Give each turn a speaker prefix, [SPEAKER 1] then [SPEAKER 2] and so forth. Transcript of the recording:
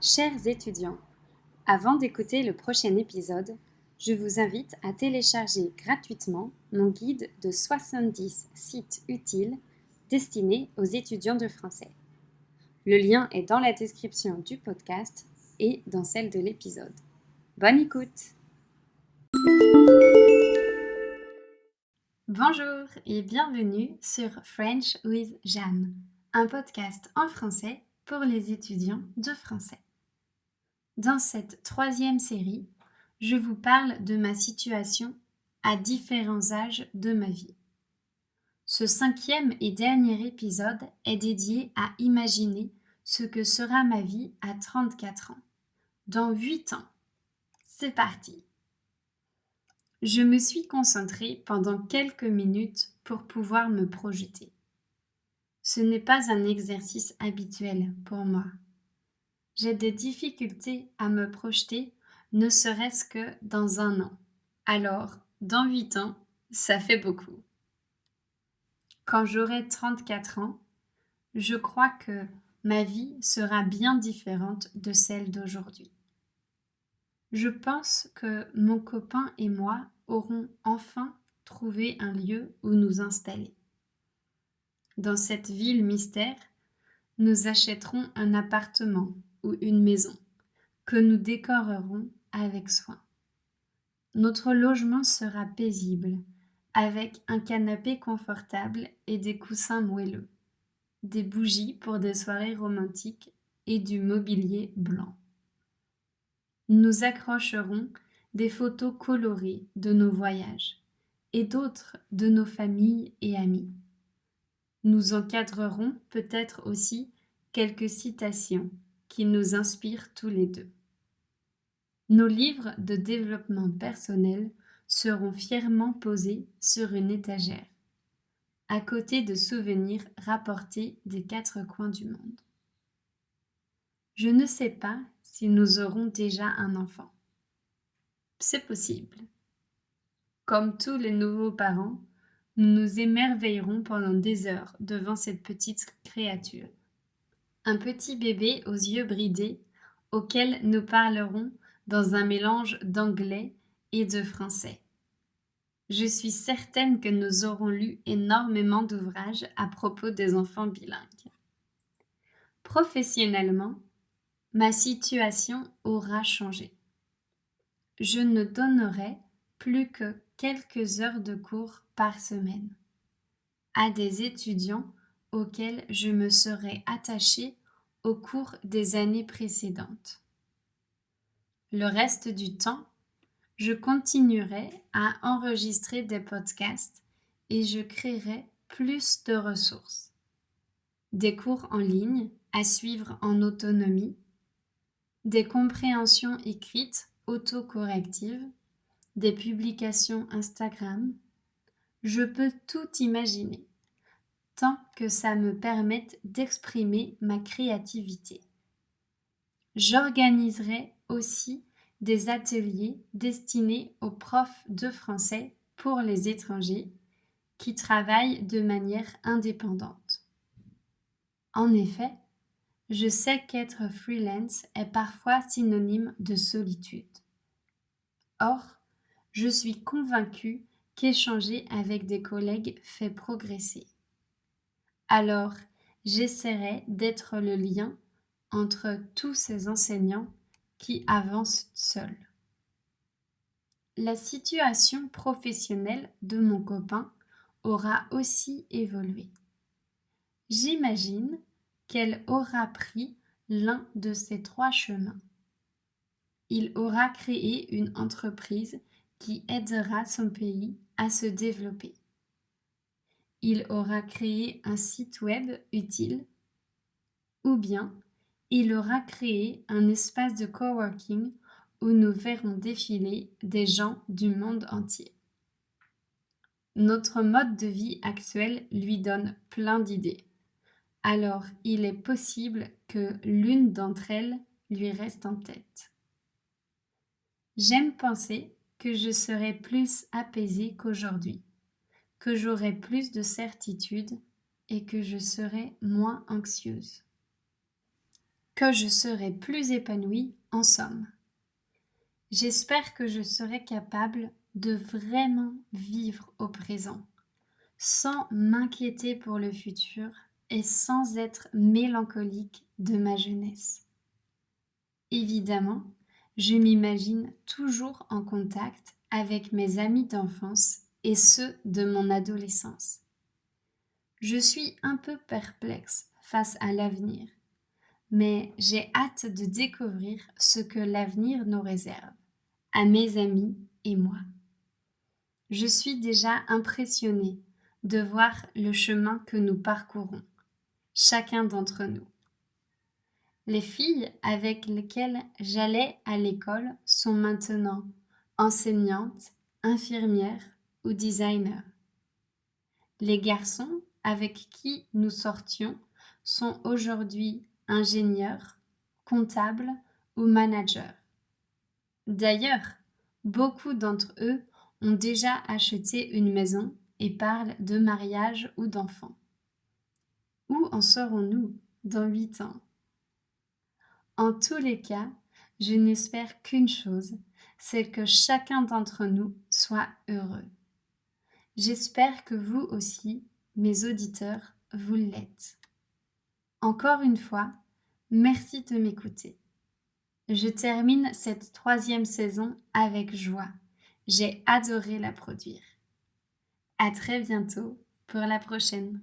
[SPEAKER 1] Chers étudiants, avant d'écouter le prochain épisode, je vous invite à télécharger gratuitement mon guide de 70 sites utiles destinés aux étudiants de français. Le lien est dans la description du podcast et dans celle de l'épisode. Bonne écoute! Bonjour et bienvenue sur French with Jeanne, un podcast en français pour les étudiants de français. Dans cette troisième série, je vous parle de ma situation à différents âges de ma vie. Ce cinquième et dernier épisode est dédié à imaginer ce que sera ma vie à 34 ans, dans 8 ans. C'est parti! Je me suis concentrée pendant quelques minutes pour pouvoir me projeter. Ce n'est pas un exercice habituel pour moi. J'ai des difficultés à me projeter, ne serait-ce que dans un an. Alors, dans 8 ans, ça fait beaucoup. Quand j'aurai 34 ans, je crois que ma vie sera bien différente de celle d'aujourd'hui. Je pense que mon copain et moi aurons enfin trouvé un lieu où nous installer. Dans cette ville mystère, nous achèterons un appartement ou une maison que nous décorerons avec soin. Notre logement sera paisible, avec un canapé confortable et des coussins moelleux, des bougies pour des soirées romantiques et du mobilier blanc. Nous accrocherons des photos colorées de nos voyages et d'autres de nos familles et amis. Nous encadrerons peut-être aussi quelques citations qui nous inspirent tous les deux. Nos livres de développement personnel seront fièrement posés sur une étagère, à côté de souvenirs rapportés des 4 coins du monde. Je ne sais pas si nous aurons déjà un enfant. C'est possible. Comme tous les nouveaux parents, nous nous émerveillerons pendant des heures devant cette petite créature. Un petit bébé aux yeux bridés auquel nous parlerons dans un mélange d'anglais et de français. Je suis certaine que nous aurons lu énormément d'ouvrages à propos des enfants bilingues. Professionnellement, ma situation aura changé. Je ne donnerai plus que quelques heures de cours par semaine à des étudiants auxquels je me serais attachée au cours des années précédentes. Le reste du temps, je continuerai à enregistrer des podcasts et je créerai plus de ressources. Des cours en ligne à suivre en autonomie, des compréhensions écrites autocorrectives, des publications Instagram. Je peux tout imaginer, tant que ça me permette d'exprimer ma créativité. J'organiserai aussi des ateliers destinés aux profs de français pour les étrangers qui travaillent de manière indépendante. En effet, je sais qu'être freelance est parfois synonyme de solitude. Or, je suis convaincue qu'échanger avec des collègues fait progresser. Alors, j'essaierai d'être le lien entre tous ces enseignants qui avancent seuls. La situation professionnelle de mon copain aura aussi évolué. J'imagine qu'elle aura pris l'un de ces 3 chemins. Il aura créé une entreprise qui aidera son pays à se développer. Il aura créé un site web utile, ou bien il aura créé un espace de coworking où nous verrons défiler des gens du monde entier. Notre mode de vie actuel lui donne plein d'idées. Alors, il est possible que l'une d'entre elles lui reste en tête. J'aime penser que je serai plus apaisée qu'aujourd'hui, que j'aurai plus de certitude et que je serai moins anxieuse. que je serai plus épanouie en somme. J'espère que je serai capable de vraiment vivre au présent, sans m'inquiéter pour le futur et sans être mélancolique de ma jeunesse. Évidemment, je m'imagine toujours en contact avec mes amis d'enfance et ceux de mon adolescence. Je suis un peu perplexe face à l'avenir, mais j'ai hâte de découvrir ce que l'avenir nous réserve, à mes amis et moi. Je suis déjà impressionnée de voir le chemin que nous parcourons, chacun d'entre nous. Les filles avec lesquelles j'allais à l'école sont maintenant enseignantes, infirmières ou designers. Les garçons avec qui nous sortions sont aujourd'hui ingénieurs, comptables ou managers. D'ailleurs, beaucoup d'entre eux ont déjà acheté une maison et parlent de mariage ou d'enfants. Où en serons-nous dans 8 ans? En tous les cas, je n'espère qu'une chose, c'est que chacun d'entre nous soit heureux. J'espère que vous aussi, mes auditeurs, vous l'êtes. Encore une fois, merci de m'écouter. Je termine cette 3e saison avec joie. J'ai adoré la produire. À très bientôt pour la prochaine.